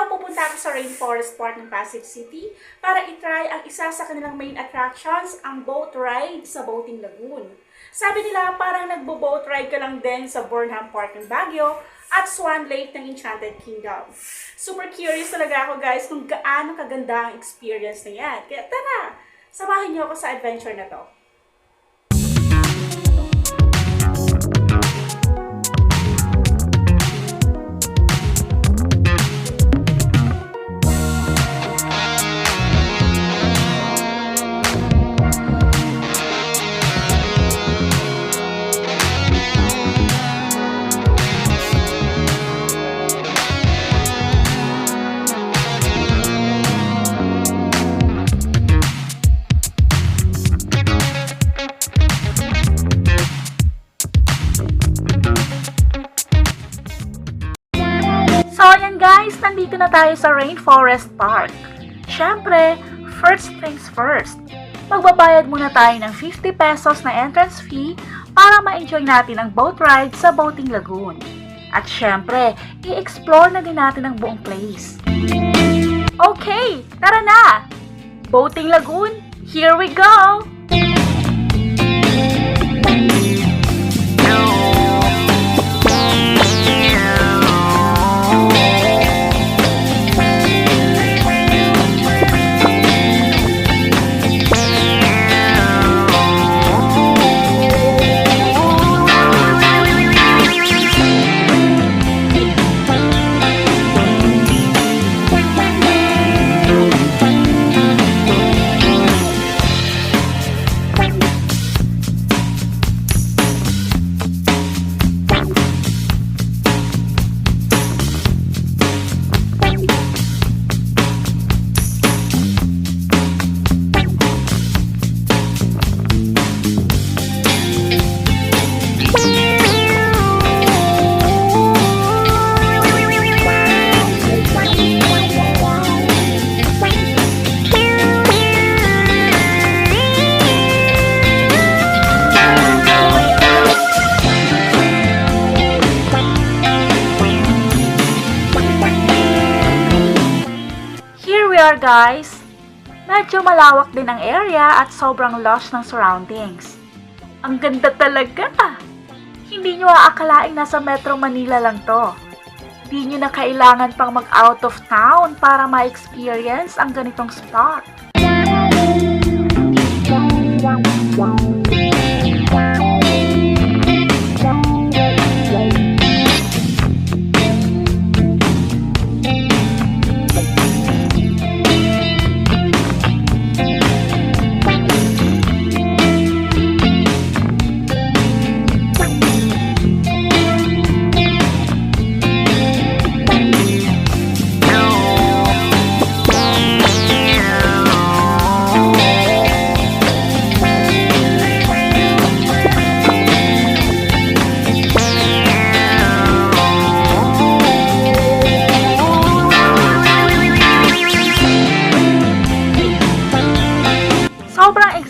pupunta ako sa Rainforest Park ng Pasig City para itry ang isa sa kanilang main attractions, ang boat ride sa Boating Lagoon. Sabi nila parang nagbo-boat ride ka lang din sa Burnham Park ng Baguio at Swan Lake ng Enchanted Kingdom. Super curious talaga ako guys kung gaano kaganda ang experience na yan. Kaya tara, samahan niyo ako sa adventure na to. So ayan guys, nandito na tayo sa Rainforest Park. Siyempre, first things first. Magbabayad muna tayo ng 50 pesos na entrance fee para ma-enjoy natin ang boat ride sa Boating Lagoon. At siyempre, i-explore na din natin ang buong place. Okay, tara na! Boating Lagoon, here we go! Guys, medyo malawak din ang area at sobrang lush ng surroundings. Ang ganda talaga! Hindi nyo aakalaing nasa Metro Manila lang to. Hindi nyo na kailangan pang mag-out of town para ma-experience ang ganitong spot.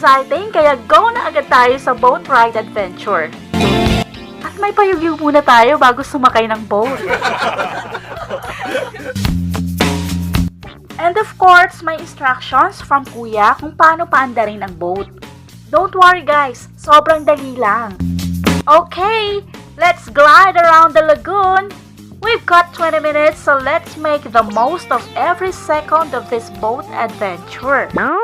Exciting, kaya go na agad tayo sa boat ride adventure. At may payugyug muna tayo bago sumakay ng boat. And of course, may instructions from kuya kung paano paandarin ang boat. Don't worry guys, sobrang dali lang. Okay, let's glide around the lagoon. We've got 20 minutes, so let's make the most of every second of this boat adventure. No.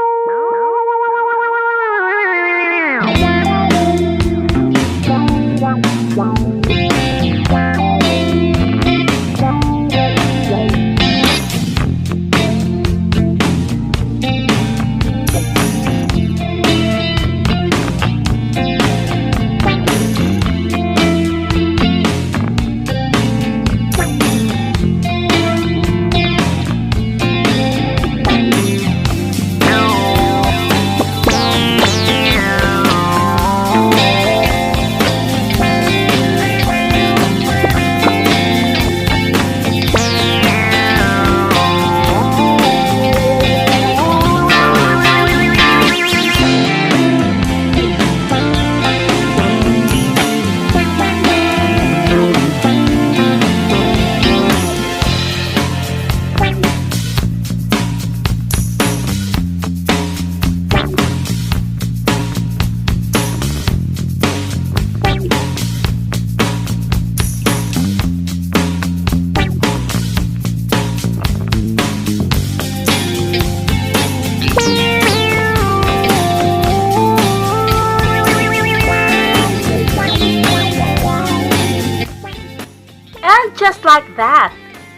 that,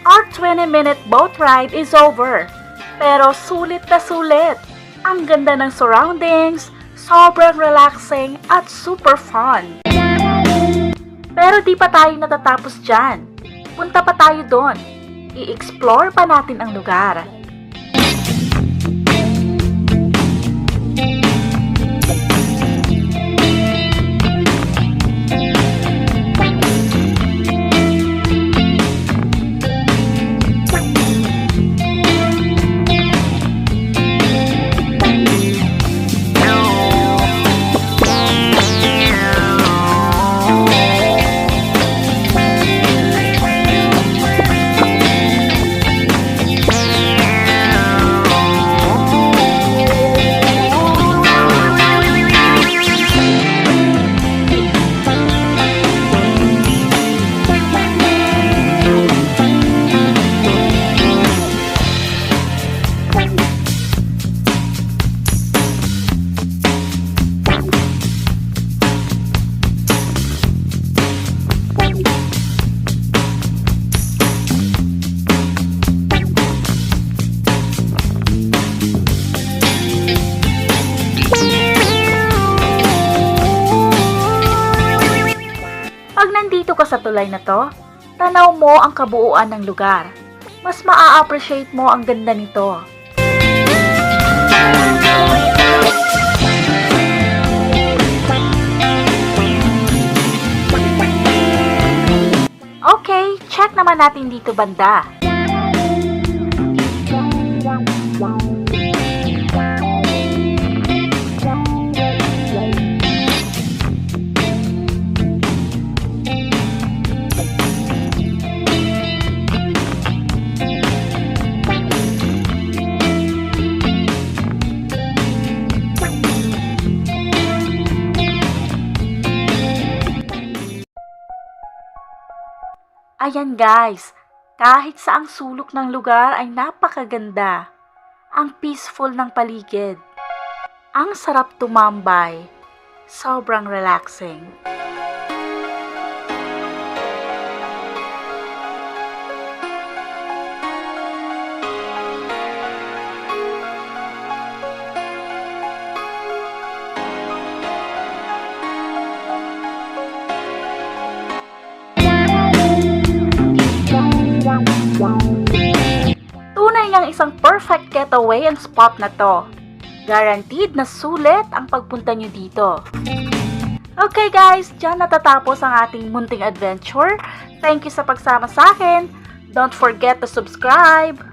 our 20-minute boat ride is over. Pero sulit na sulit. Ang ganda ng surroundings, sobrang relaxing at super fun. Pero di pa tayo natatapos dyan. Punta pa tayo doon. I-explore pa natin ang lugar. Pag nandito ka sa tulay na to, tanaw mo ang kabuuan ng lugar. Mas maa-appreciate mo ang ganda nito. Okay, check naman natin dito banda. Ayan guys, kahit saang sulok ng lugar ay napakaganda. Ang peaceful ng paligid. Ang sarap tumambay. Sobrang relaxing. Tunay ngang isang perfect getaway ang spot na to. Guaranteed na sulit ang pagpunta nyo dito. Okay guys, dyan natatapos ang ating munting adventure. Thank you sa pagsama sa akin. Don't forget to subscribe.